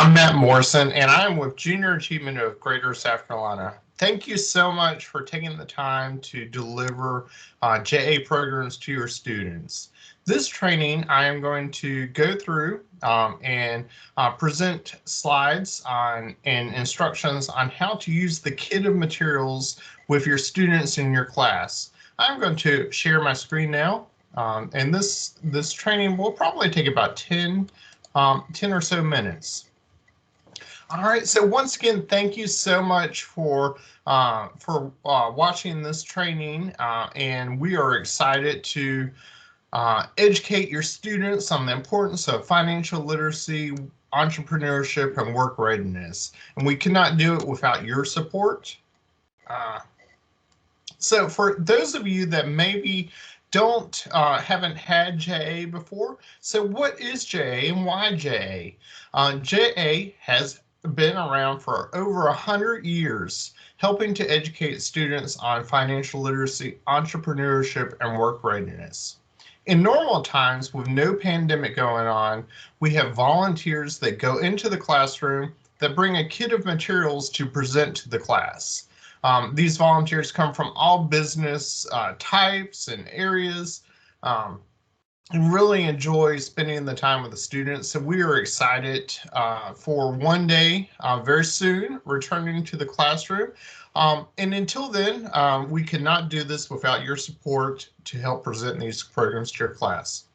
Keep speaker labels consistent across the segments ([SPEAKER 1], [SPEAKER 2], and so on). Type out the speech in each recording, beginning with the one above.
[SPEAKER 1] I'm Matt Morrison, and I'm with Junior Achievement of Greater South Carolina. Thank you so much for taking the time to deliver JA programs to your students. This training, I am going to go through and present slides on and instructions on how to use the kit of materials with your students in your class. I'm going to share my screen now, and this training will probably take about 10 or so minutes. All right, so once again, thank you so much for watching this training, and we are excited to educate your students on the importance of financial literacy, entrepreneurship, and work readiness. And we cannot do it without your support. So for those of you that maybe haven't had JA before, so what is JA and why JA? JA has been around for over 100 years, helping to educate students on financial literacy, entrepreneurship, and work readiness. In normal times, with no pandemic going on, we have volunteers that go into the classroom that bring a kit of materials to present to the class. These volunteers come from all business types and areas, and really enjoy spending the time with the students. So we are excited for one day very soon returning to the classroom. And until then, we cannot do this without your support to help present these programs to your class.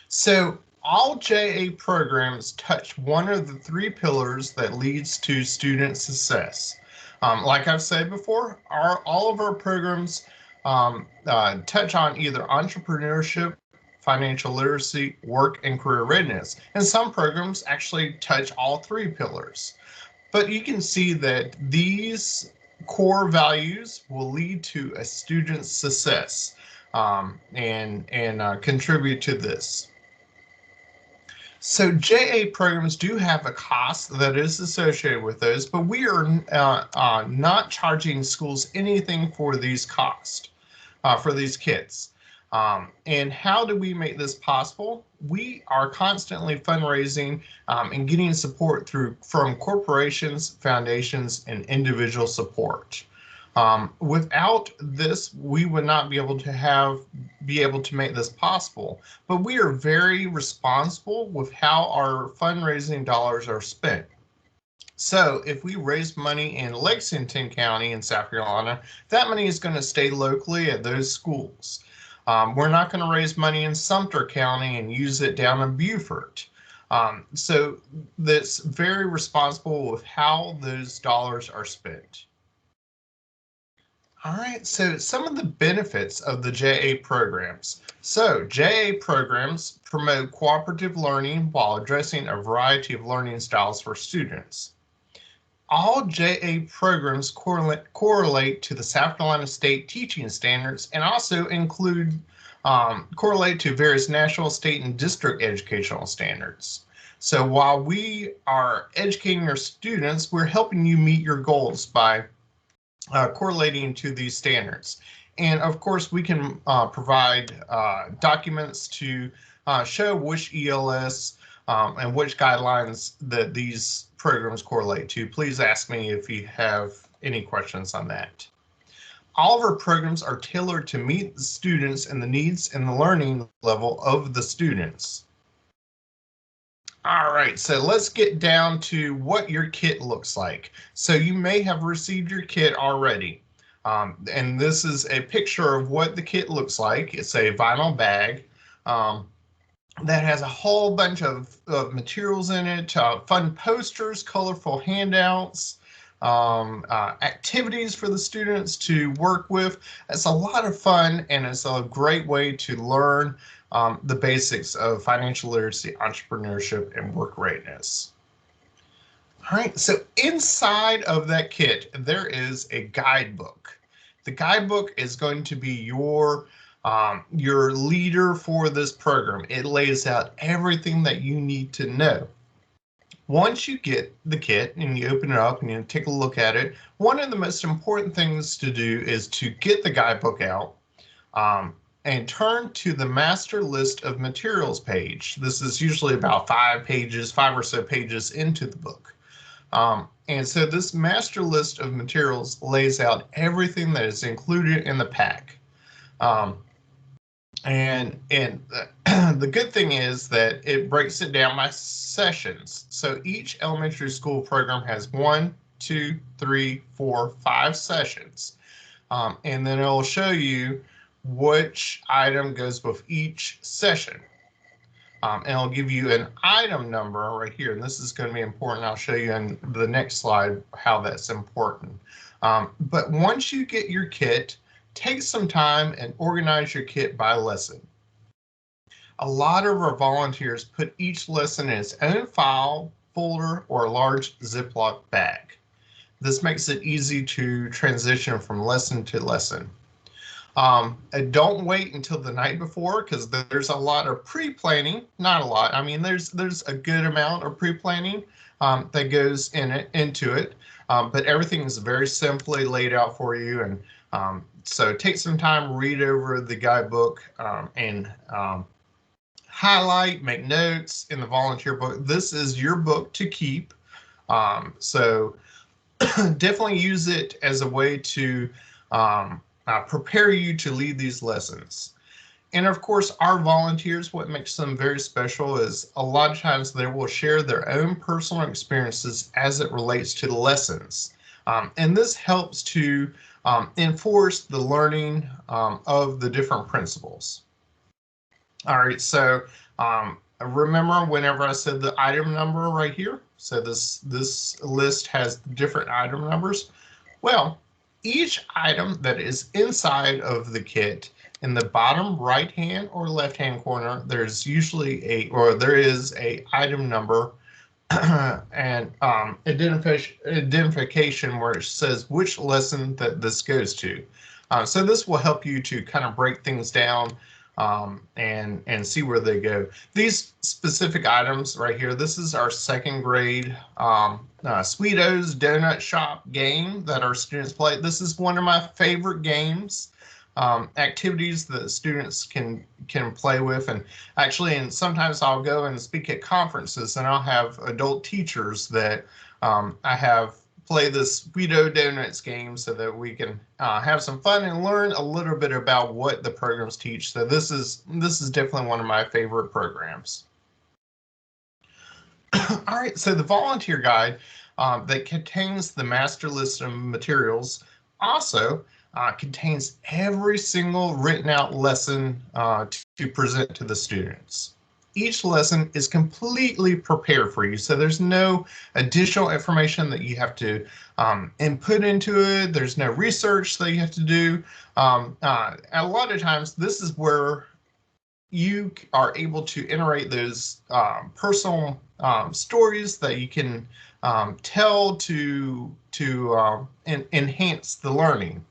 [SPEAKER 1] So all JA programs touch one of the three pillars that leads to student success. Like I've said before, all of our programs touch on either entrepreneurship, financial literacy, work, and career readiness. And some programs actually touch all three pillars. But you can see that these core values will lead to a student's success and contribute to this. So JA programs do have a cost that is associated with those, but we are not charging schools anything for these costs, for these kits. And how do we make this possible? We are constantly fundraising and getting support from corporations, foundations, and individual support. Without this, we would not be able to make this possible. But we are very responsible with how our fundraising dollars are spent. So if we raise money in Lexington County in South Carolina, that money is going to stay locally at those schools. We're not going to raise money in Sumter County and use it down in Beaufort. So that's very responsible with how those dollars are spent. All right, so some of the benefits of the JA programs. So JA programs promote cooperative learning while addressing a variety of learning styles for students. All JA programs correlate to the South Carolina State teaching standards and also correlate to various national, state, and district educational standards. So while we are educating your students, we're helping you meet your goals by correlating to these standards. And of course, we can provide documents to show which ELS and which guidelines that these programs correlate to. Please ask me if you have any questions on that. All of our programs are tailored to meet the students and the needs and the learning level of the students. All right, so let's get down to what your kit looks like. So you may have received your kit already. And this is a picture of what the kit looks like. It's a vinyl bag that has a whole bunch of materials in it, fun posters, colorful handouts, activities for the students to work with. It's a lot of fun, and it's a great way to learn the basics of financial literacy, entrepreneurship, and work readiness. All right, so inside of that kit, there is a guidebook. The guidebook is going to be your leader for this program. It lays out everything that you need to know. Once you get the kit and you open it up and you take a look at it, one of the most important things to do is to get the guidebook out, and turn to the master list of materials page. This is usually about 5 or so pages into the book. And so this master list of materials lays out everything that is included in the pack. And the good thing is that it breaks it down by sessions. So each elementary school program has 1, 2, 3, 4, 5 sessions. And then it'll show you which item goes with each session. And it'll give you an item number right here. And this is going to be important. I'll show you in the next slide how that's important. But once you get your kit, take some time and organize your kit by lesson. A lot of our volunteers put each lesson in its own file, folder, or a large Ziploc bag. This makes it easy to transition from lesson to lesson. And don't wait until the night before, because there's a lot of pre-planning. Not a lot. I mean, there's a good amount of pre-planning that goes into it, but everything is very simply laid out for you. And so take some time, read over the guidebook, and highlight, make notes in the volunteer book. This is your book to keep. So definitely use it as a way to prepare you to lead these lessons. And of course, our volunteers, what makes them very special is a lot of times they will share their own personal experiences as it relates to the lessons. And this helps to enforce the learning of the different principles. All right, so remember whenever I said the item number right here, so this list has different item numbers. Well, each item that is inside of the kit, in the bottom right hand or left hand corner, there's usually there is a item number and identification where it says which lesson that this goes to. So this will help you to kind of break things down and see where they go. These specific items right here, this is our second grade Sweetos Donut Shop game that our students play. This is one of my favorite games, activities that students can play with. And actually, and sometimes I'll go and speak at conferences and I'll have adult teachers that I have play this Sweeto Donuts game so that we can have some fun and learn a little bit about what the programs teach. So this is definitely one of my favorite programs. All right, so the volunteer guide that contains the master list of materials also contains every single written out lesson to present to the students. Each lesson is completely prepared for you, so there's no additional information that you have to input into it. There's no research that you have to do. A lot of times, this is where you are able to iterate those personal stories that you can tell to enhance the learning.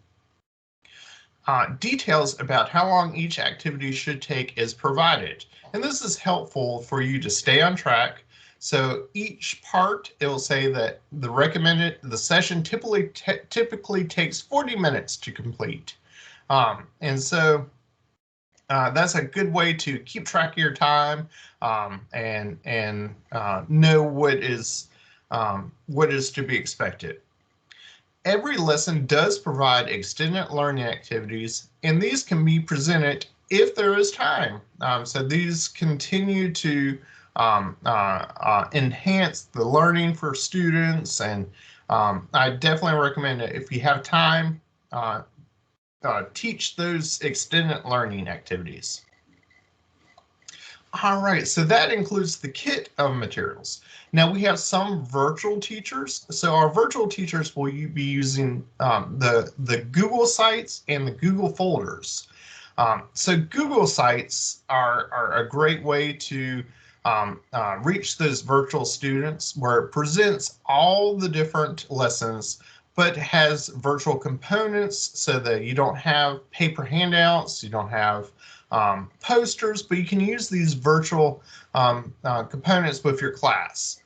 [SPEAKER 1] Details about how long each activity should take is provided. And this is helpful for you to stay on track. So each part, it will say that the session typically takes 40 minutes to complete. And so that's a good way to keep track of your time and know what is to be expected. Every lesson does provide extended learning activities, and these can be presented if there is time. So these continue to enhance the learning for students, and I definitely recommend it. If you have time, teach those extended learning activities. All right, so that includes the kit of materials. Now we have some virtual teachers. So our virtual teachers will be using the Google Sites and the Google folders. So Google Sites are a great way to reach those virtual students, where it presents all the different lessons, but has virtual components so that you don't have paper handouts, you don't have posters, but you can use these virtual components with your class.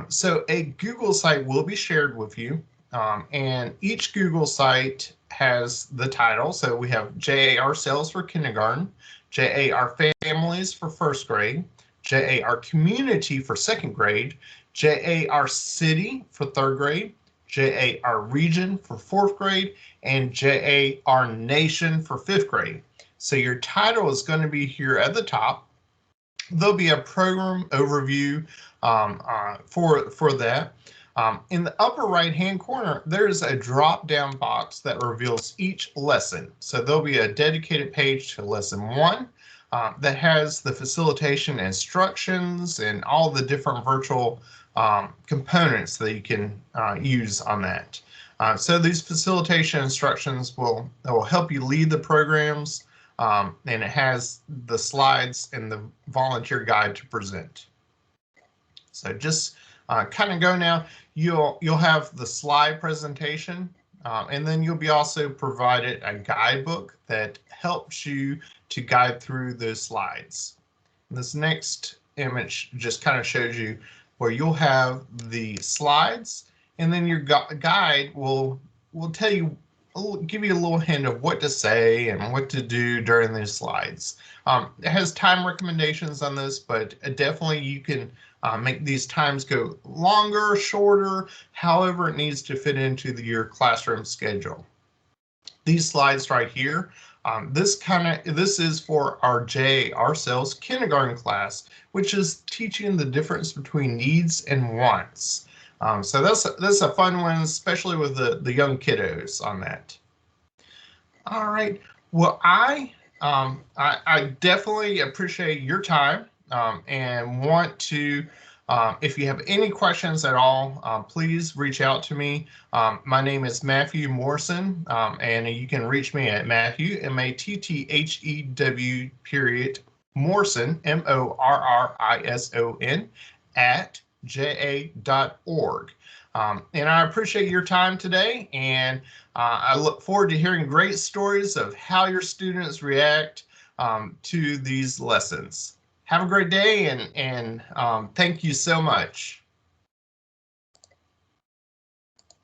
[SPEAKER 1] So a Google site will be shared with you, and each Google site has the title. So we have JAR Sales for kindergarten, JAR Families for first grade, JAR Community for second grade, JAR City for third grade, JAR Region for fourth grade, and JAR Nation for fifth grade. So your title is going to be here at the top. There'll be a program overview for that. In the upper right hand corner, there's a drop down box that reveals each lesson. So there'll be a dedicated page to lesson 1 that has the facilitation instructions and all the different virtual components that you can use on that. So these facilitation instructions will help you lead the programs, and it has the slides and the volunteer guide to present. So just kind of go now. You'll have the slide presentation, and then you'll be also provided a guidebook that helps you to guide through those slides. This next image just kind of shows you where you'll have the slides, and then your guide will tell you, give you a little hint of what to say and what to do during these slides. It has time recommendations on this, but definitely you can make these times go longer, shorter, however it needs to fit into your classroom schedule. These slides right here, this is for our JAR Sales kindergarten class, which is teaching the difference between needs and wants. So that's a fun one, especially with the young kiddos on that. All right. Well, I definitely appreciate your time and want to, if you have any questions at all, please reach out to me. My name is Matthew Morrison, and you can reach me at Matthew, M-A-T-T-H-E-W period Morrison, M-O-R-R-I-S-O-N at ja.org. And I appreciate your time today, and I look forward to hearing great stories of how your students react to these lessons. Have a great day, and thank you so much.